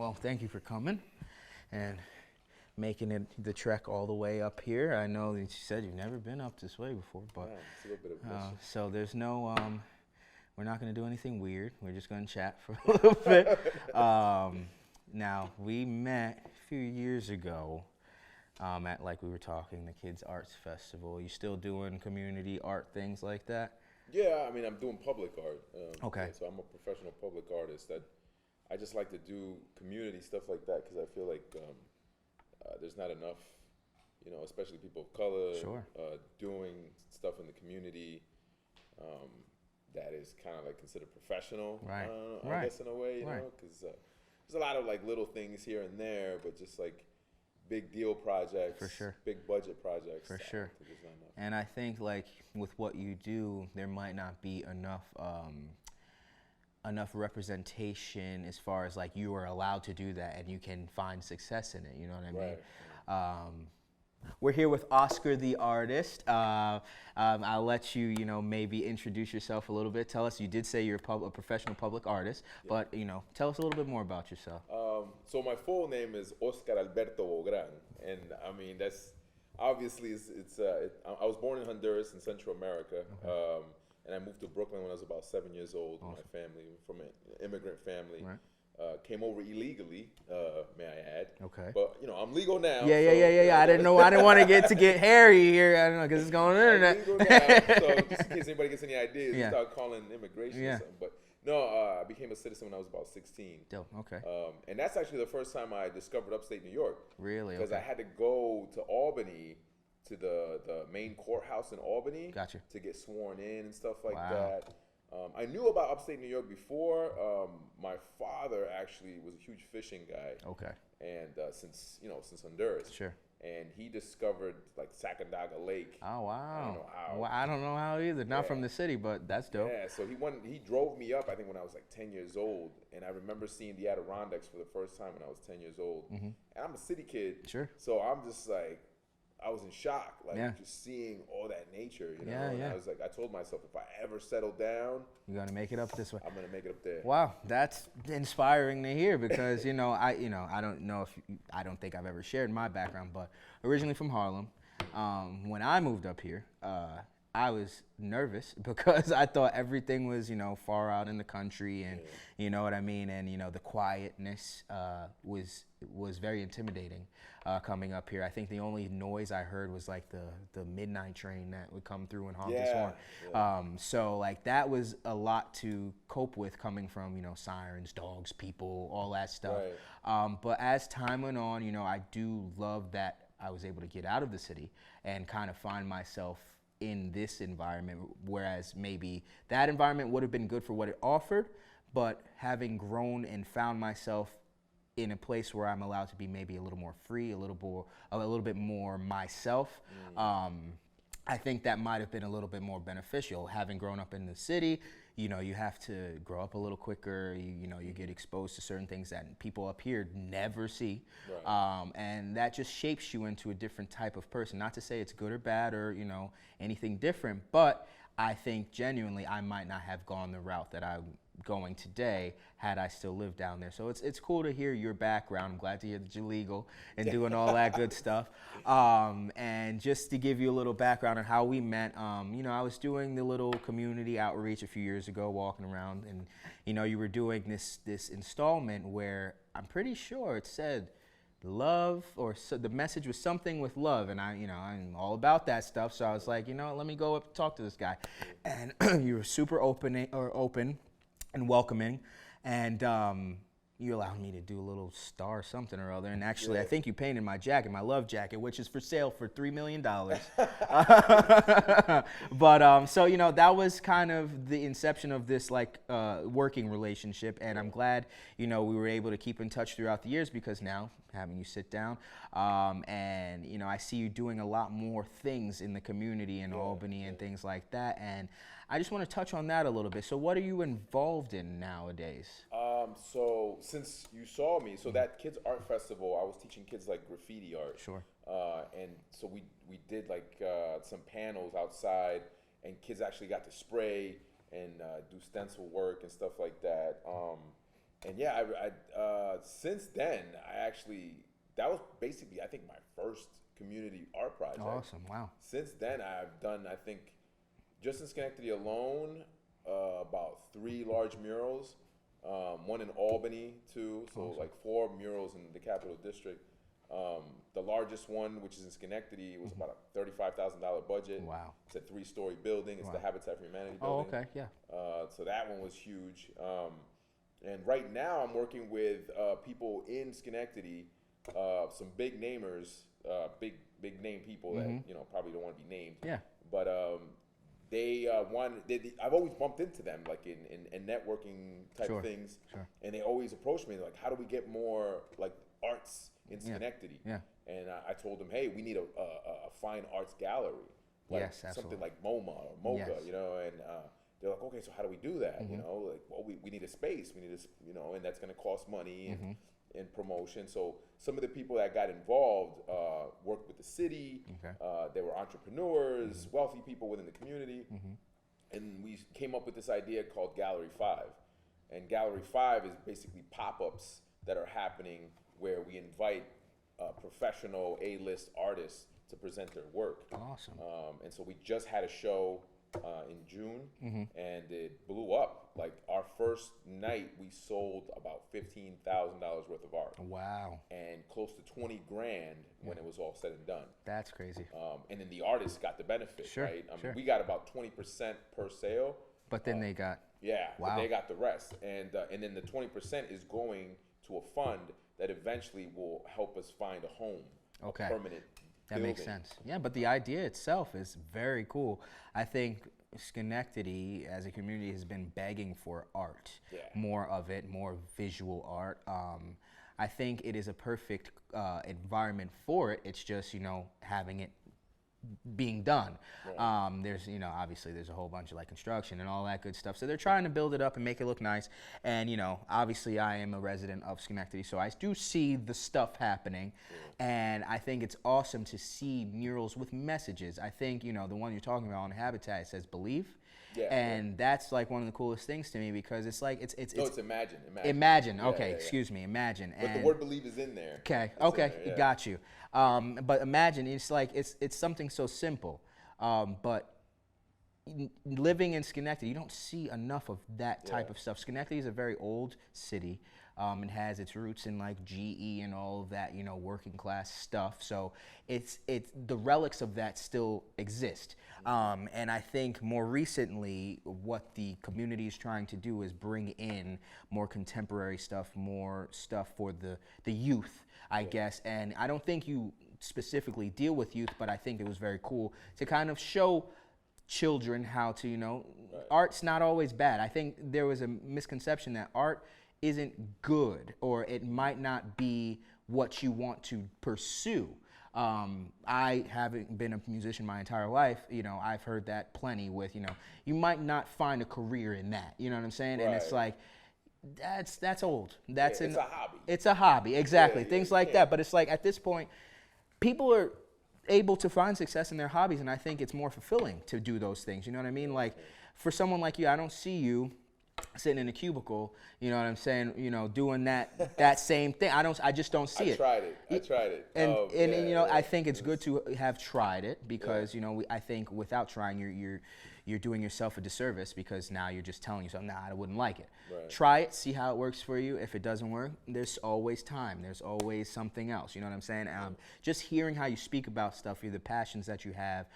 Well, thank you for coming and making it the trek all the way up here. I know that you said you've never been up this way before, but Yeah, it's a little bit of a mission. so there's no, we're not going to do anything weird. We're just going to chat for a little bit. Now, we met a few years ago at, like we were talking, the Kids Arts Festival. You still doing community art things like that? Yeah, I mean, I'm doing public art. Okay. So I'm a professional public artist. That I just like to do community stuff like that because I feel like there's not enough, especially people of color, Sure. doing stuff in the community that is kind of like considered professional. Right. I Right. guess in a way, Right. because there's a lot of like little things here and there, but just like big deal projects, For sure. big budget projects. For I sure. think there's not enough. And I think like with what you do, there might not be enough representation as far as like you are allowed to do that and you can find success in it. You know what I mean? Right. We're here with Oscar the artist. I'll let you, maybe introduce yourself a little bit. Tell us, you did say you're a professional public artist, but, tell us a little bit more about yourself. So my full name is Oscar Alberto Bogran, and I mean that's obviously I was born in Honduras in Central America, and I moved to Brooklyn when I was about 7 years old. Awesome. My family, from an immigrant family, Right. Came over illegally, may I add. Okay. But I'm legal now. Yeah. I didn't know. I didn't want to get hairy here. I don't know because it's going on the internet. I'm legal now, so just in case anybody gets any ideas, Yeah. start calling immigration or something. But no, I became a citizen when I was about 16. Dope. Okay. And that's actually the first time I discovered upstate New York. Really? Because I had to go to Albany, to the main courthouse in Albany. Gotcha. To get sworn in and stuff like Wow. that. I knew about upstate New York before. My father actually was a huge fishing guy. Okay. And since Honduras. Sure. And he discovered like Sacandaga Lake. Oh, wow. I don't know how. Well, I don't know how either. Not from the city, but that's dope. Yeah, so he drove me up, I think, when I was like 10 years old. And I remember seeing the Adirondacks for the first time when I was 10 years old. Mm-hmm. And I'm a city kid. Sure. So I'm just like, I was in shock, like Yeah. just seeing all that nature, Yeah, And yeah. I was like, I told myself, if I ever settle down, You're gonna make it up this way. I'm gonna make it up there. Wow, that's inspiring to hear because I don't know if I don't think I've ever shared my background, but originally from Harlem. When I moved up here, I was nervous because I thought everything was far out in the country and you know what I mean, and the quietness was very intimidating coming up here. I think the only noise I heard was like the midnight train that would come through and honk its horn. Yeah. So like that was a lot to cope with coming from sirens, dogs, people, all that stuff. Right. But as time went on, I do love that I was able to get out of the city and kind of find myself in this environment, whereas maybe that environment would have been good for what it offered, but having grown and found myself in a place where I'm allowed to be maybe a little more free, a little bit more myself. I think that might have been a little bit more beneficial. Having grown up in the city, you have to grow up a little quicker. You get exposed to certain things that people up here never see, Right. and that just shapes you into a different type of person. Not to say it's good or bad or anything different, but I think genuinely I might not have gone the route that I'm going today had I still lived down there. So it's cool to hear your background. I'm glad to hear that you're legal and doing all that good stuff. And just to give you a little background on how we met, I was doing the little community outreach a few years ago, walking around, and you were doing this installment where I'm pretty sure it said love, or the message was something with love, and I'm all about that stuff. So I was like, let me go up and talk to this guy, and you were super open and welcoming, and you allowed me to do a little star something or other. And actually, I think you painted my jacket, my love jacket, which is for sale for $3 million. But so that was kind of the inception of this working relationship, and I'm glad we were able to keep in touch throughout the years, because now having you sit down, and I see you doing a lot more things in the community in Albany and things like that, and I just want to touch on that a little bit. So what are you involved in nowadays? So since you saw me, that Kids Art Festival, I was teaching kids like graffiti art. Sure. And so we did like some panels outside, and kids actually got to spray and do stencil work and stuff like that. And yeah, since then, that was basically, I think, my first community art project. Awesome. Wow. Since then, I've done, I think, just in Schenectady alone, about 3 large murals, one in Albany too, so Awesome. like 4 murals in the Capital District. The largest one, which is in Schenectady, was about a $35,000 budget. Wow. It's a 3-story building. It's Wow. the Habitat for Humanity Oh, building. okay. Yeah. So that one was huge. And right now, I'm working with people in Schenectady, some big namers, big name people that probably don't want to be named. Yeah. But I've always bumped into them like in networking type Sure. things, Sure. and they always approach me like, how do we get more like arts in Schenectady? Yeah. And I told them, hey, we need a fine arts gallery, like Yes, something absolutely. like MoMA or MoCA, Yes. you know. And they're like, okay, so how do we do that? You know, like, well, we need a space, we need and that's going to cost money and promotion. So some of the people that got involved worked with the city. Okay. They were entrepreneurs, wealthy people within the community. And we came up with this idea called Gallery 5. And Gallery 5 is basically pop-ups that are happening where we invite professional A-list artists to present their work. Awesome. And so we just had a show in June, and it blew up. Like our first night, we sold about $15,000 worth of art, Wow. and close to 20 grand when it was all said and done. That's crazy. And then the artists got the benefit, Sure, right? I mean, sure. we got about 20% per sale. But then they got. Yeah, Wow. but they got the rest, and then the 20% is going to a fund that eventually will help us find a home, Okay. a permanent. That makes building. sense. Yeah, but the idea itself is very cool. I think Schenectady as a community has been begging for art, Yeah. more of it, more visual art. I think it is a perfect environment for it. It's just, having it being done. Right. There's, obviously there's a whole bunch of like construction and all that good stuff. So they're trying to build it up and make it look nice. And, obviously I am a resident of Schenectady, so I do see the stuff happening. And I think it's awesome to see murals with messages. I think, the one you're talking about on Habitat, it says believe. Yeah, And that's like one of the coolest things to me because it's like, it's Imagine. imagine. Yeah, Okay. yeah, yeah. Excuse me. Imagine. But the And- word believe is in there. Okay. It's in Okay. there, yeah. Got you. But imagine it's like it's something so simple. But living in Schenectady, you don't see enough of that type of stuff. Schenectady is a very old city. It has its roots in like GE and all of that, working class stuff. So it's the relics of that still exist. And I think more recently, what the community is trying to do is bring in more contemporary stuff, more stuff for the youth, I guess. And I don't think you specifically deal with youth, but I think it was very cool to kind of show children how to, art's not always bad. I think there was a misconception that art isn't good or it might not be what you want to pursue. I haven't been a musician my entire life. I've heard that plenty with, you might not find a career in that. You know what I'm saying? And it's Right. like, that's old. That's It's a hobby. It's a hobby, exactly. Yeah, Things you like can't- that. But it's like at this point, people are able to find success in their hobbies, and I think it's more fulfilling to do those things. You know what I mean? Like for someone like you, I don't see you sitting in a cubicle, you know what I'm saying, doing that same thing. I just don't see I it. tried it. And Yeah, I think it's good to have tried it because I think without trying you're doing yourself a disservice because now you're just telling yourself, nah, I wouldn't like it. Right. Try it, see how it works for you. If it doesn't work, there's always time. There's always something else. You know what I'm saying? Just hearing how you speak about stuff, the passions that you have,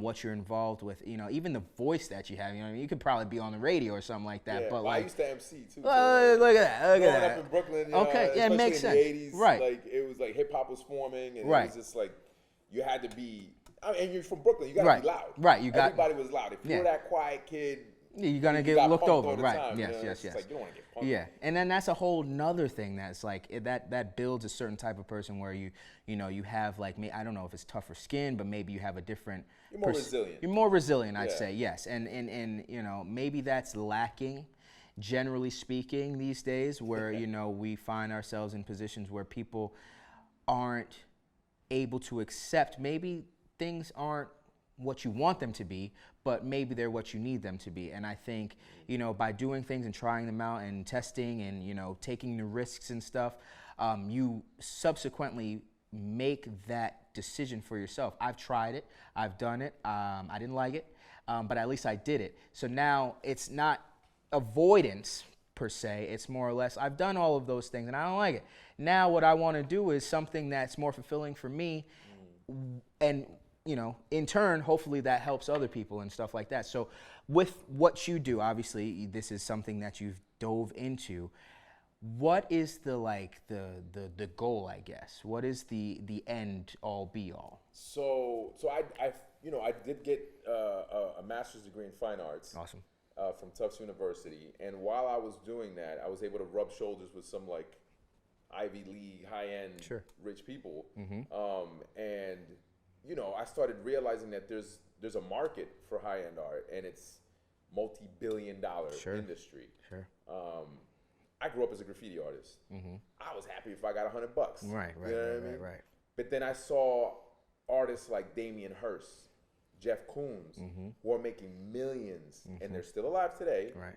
what you're involved with, even the voice that you have. You know what I mean? You could probably be on the radio or something like that. Yeah, But well, I like, used to MC too. look at that. Look Growing at up that. in Brooklyn, Okay, yeah, it especially makes in sense. the 80s, Right. like it was like hip hop was forming, and Right. it was just like you had to be. And you're from Brooklyn, you gotta Right. be loud. Right, you got- Everybody was loud. If you Yeah. were that quiet kid, Yeah, you're gonna you get got looked punked over, all the right? time, Yes, It's yes, just yes. like you don't want to get punked. Yeah, and then that's a whole nother thing that's like that builds a certain type of person where you have like I don't know if it's tougher skin, but maybe you have a different. You're more resilient. You're more resilient, I'd Yeah. say, yes, and maybe that's lacking, generally speaking, these days, where we find ourselves in positions where people aren't able to accept maybe things aren't what you want them to be, but maybe they're what you need them to be. And I think, by doing things and trying them out and testing and, taking the risks and stuff, you subsequently make that decision for yourself. I've tried it, I've done it, I didn't like it, but at least I did it. So now it's not avoidance per se, it's more or less, I've done all of those things and I don't like it. Now what I want to do is something that's more fulfilling for me, and in turn, hopefully that helps other people and stuff like that. So with what you do, obviously this is something that you've dove into. What is the goal, I guess? What is the end all be all? So I did get a master's degree in fine arts. Awesome. From Tufts University, and while I was doing that, I was able to rub shoulders with some Ivy League, high-end, rich people, and I started realizing that there's a market for high-end art, and it's multi-billion-dollar industry. Sure. I grew up as a graffiti artist. I was happy if I got $100. Right. Right. But then I saw artists like Damien Hirst, Jeff Koons, who are making millions, and they're still alive today. Right.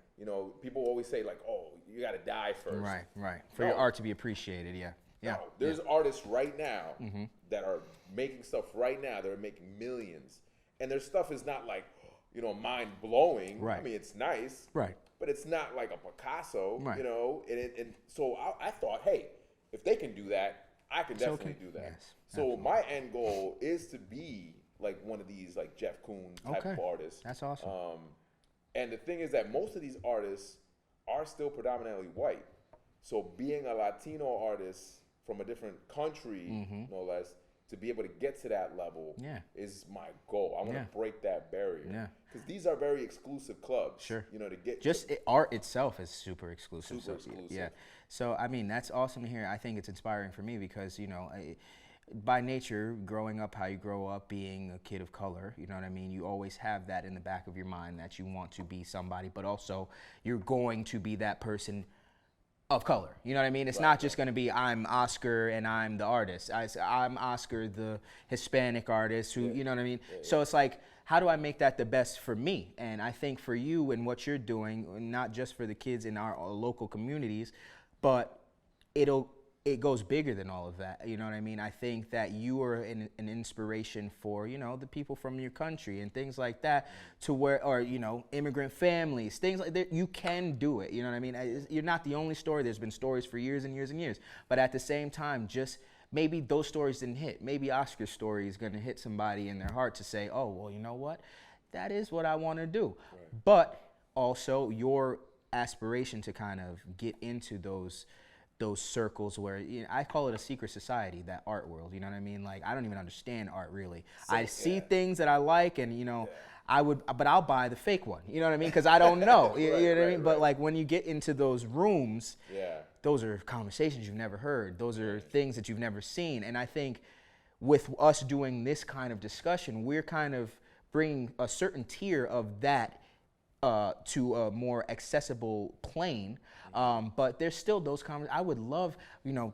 People always say oh, you got to die first. Right. For your art to be appreciated, yeah. No, there's artists right now that are making stuff right now that are making millions, and their stuff is not mind blowing. Right. I mean, it's nice. Right. But it's not like a Picasso. Right. And so I thought, hey, if they can do that, I can definitely do that. Yes, so absolutely. my end goal is to be one of these Jeff Koons type of artists. That's awesome. And the thing is that most of these artists are still predominantly white. So being a Latino artist from a different country, no less, to be able to get to that level is my goal. I want to break that barrier. Yeah. Because these are very exclusive clubs. Sure. To get art itself is super exclusive. Super exclusive. Yeah. So I mean, that's awesome to hear. I think it's inspiring for me because by nature, growing up how you grow up, being a kid of color, you know what I mean? You always have that in the back of your mind that you want to be somebody, but also you're going to be that person of color. You know what I mean? It's not just going to be I'm Oscar and I'm the artist. I'm Oscar, the Hispanic artist who, you know what I mean? So it's how do I make that the best for me? And I think for you and what you're doing, not just for the kids in our local communities, but it goes bigger than all of that. You know what I mean? I think that you are an inspiration for, the people from your country and things like that to where, or, immigrant families, things like that. You can do it. You know what I mean? You're not the only story. There's been stories for years and years and years. But at the same time, just maybe those stories didn't hit. Maybe Oscar's story is going to hit somebody in their heart to say, oh, well, you know what? That is what I want to do. Right. But also your aspiration to kind of get into those circles where I call it a secret society, that art world. You know what I mean? I don't even understand art really. I see things that I like, and I would, but I'll buy the fake one. You know what I mean? Because I don't know. You know what I mean? But when you get into those rooms, those are conversations you've never heard. Those are things that you've never seen. And I think with us doing this kind of discussion, we're kind of bringing a certain tier of that to a more accessible plane. But there's still those conversations. I would love,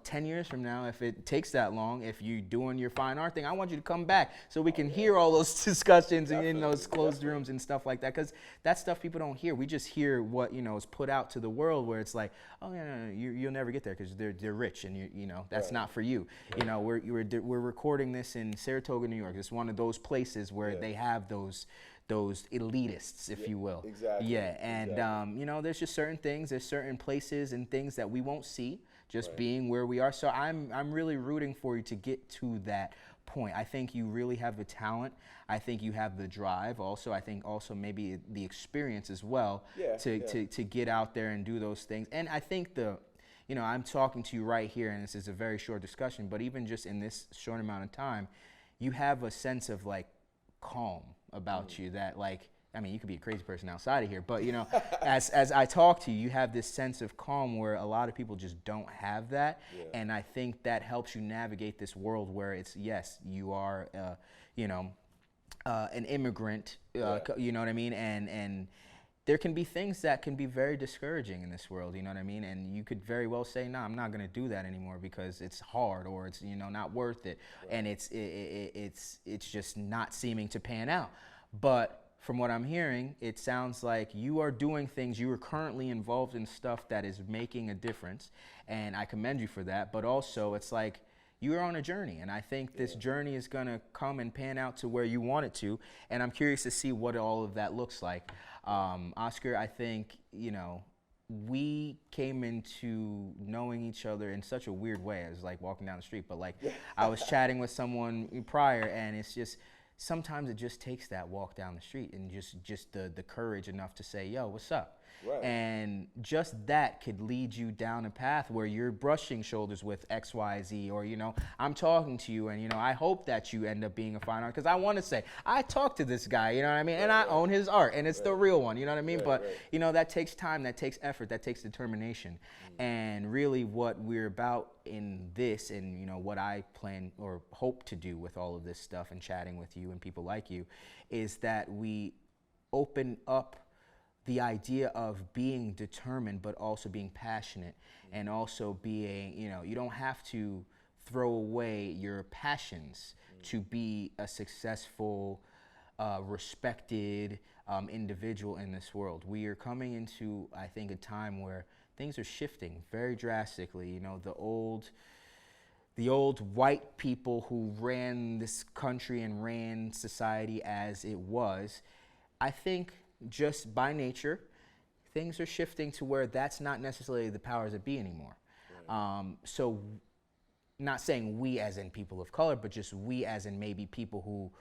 10 years from now, if it takes that long, if you're doing your fine art thing, I want you to come back so we can hear all those discussions in those closed rooms and stuff like that. Because that's stuff people don't hear. We just hear what, is put out to the world where it's like, oh, no, you'll never get there because they're rich and, that's not for you. We're recording this in Saratoga, New York. It's one of those places where they have those elitists, if you will. Exactly. Yeah, and there's just certain things, there's certain places and things that we won't see just being where we are. So I'm really rooting for you to get to that point. I think you really have the talent. I think you have the drive also. I think also maybe the experience as well to get out there and do those things. And I think I'm talking to you right here, and this is a very short discussion, but even just in this short amount of time, you have a sense of calm about you that you could be a crazy person outside of here, but as I talk to you, you have this sense of calm where a lot of people just don't have that. And I think that helps you navigate this world where it's, yes, you are an immigrant, you know what I mean, and there can be things that can be very discouraging in this world, you know what I mean? And you could very well say, "No, I'm not going to do that anymore because it's hard, or it's, you know, not worth it, and it's just not seeming to pan out." But from what I'm hearing, it sounds like you are doing things, you are currently involved in stuff that is making a difference, and I commend you for that. But also, it's like you are on a journey, and I think this journey is going to come and pan out to where you want it to, and I'm curious to see what all of that looks like. Oscar, I think, you know, we came into knowing each other in such a weird way. It was like walking down the street, but like I was chatting with someone prior, and it's just, sometimes it just takes that walk down the street and just the courage enough to say, "Yo, what's up?" Right. And just that could lead you down a path where you're brushing shoulders with X, Y, Z, or, you know, I'm talking to you, and, you know, I hope that you end up being a fine artist, because I want to say, I talked to this guy, you know what I mean, and I own his art, and it's the real one, you know what I mean, but, you know, that takes time, that takes effort, that takes determination, and really what we're about in this, and, you know, what I plan or hope to do with all of this stuff and chatting with you and people like you, is that we open up the idea of being determined, but also being passionate, and also being, you know, you don't have to throw away your passions to be a successful, respected individual in this world. We are coming into, I think, a time where things are shifting very drastically. You know, the old white people who ran this country and ran society as it was, I think, just by nature, things are shifting to where that's not necessarily the powers that be anymore. So not saying we as in people of color, but just we as in maybe people who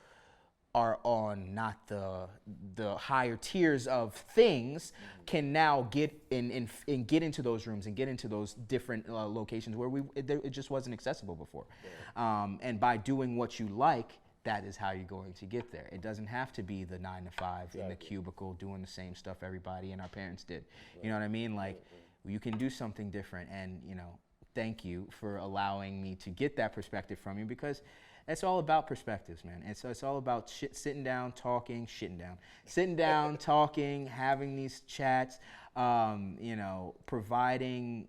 are on not the higher tiers of things can now get in and get into those rooms and get into those different locations where it just wasn't accessible before. And by doing what you like, that is how you're going to get there. It doesn't have to be the 9 to 5 in the cubicle doing the same stuff everybody and our parents did. You know what I mean? Like, you can do something different, and, you know, thank you for allowing me to get that perspective from you, because it's all about perspectives, man. It's all about sitting down, talking, talking, having these chats, you know, providing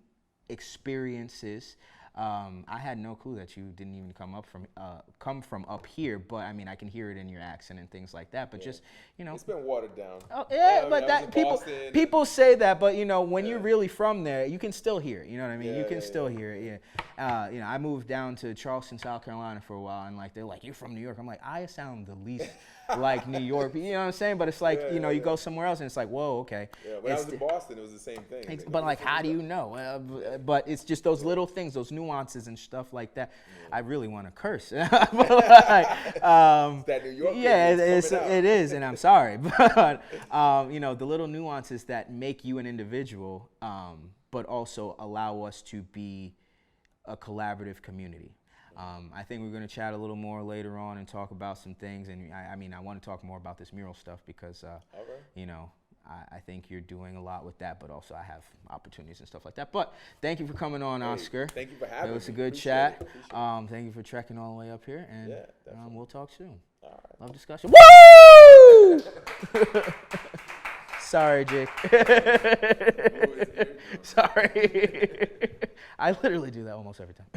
experiences. I had no clue that you didn't even come from up here, but I mean, I can hear it in your accent and things like that. But just, you know, it's been watered down. Oh yeah, I but mean, that people say that, but, you know, when you're really from there, you can still hear it. You know what I mean? You can still hear it. Yeah. You know, I moved down to Charleston, South Carolina for a while, and like they're like, "You're from New York." I'm like, I sound the least like New York. You know what I'm saying? But it's like, you know, you go somewhere else and it's like, whoa, okay. Yeah, when I was in Boston, it was the same thing. But like, how do you know? But it's just those little things, those nuances and stuff like that. I really want to curse. But like, that New York. Yeah, it is, and I'm sorry. But you know, the little nuances that make you an individual, but also allow us to be a collaborative community. I think we're going to chat a little more later on and talk about some things. And I mean, I want to talk more about this mural stuff because, you know, I think you're doing a lot with that, but also I have opportunities and stuff like that. But thank you for coming on, Oscar. Thank you for having me. It was a good chat. Thank you for trekking all the way up here, and we'll talk soon. All right. Love discussion. Woo! Sorry, Jake. Sorry. I literally do that almost every time.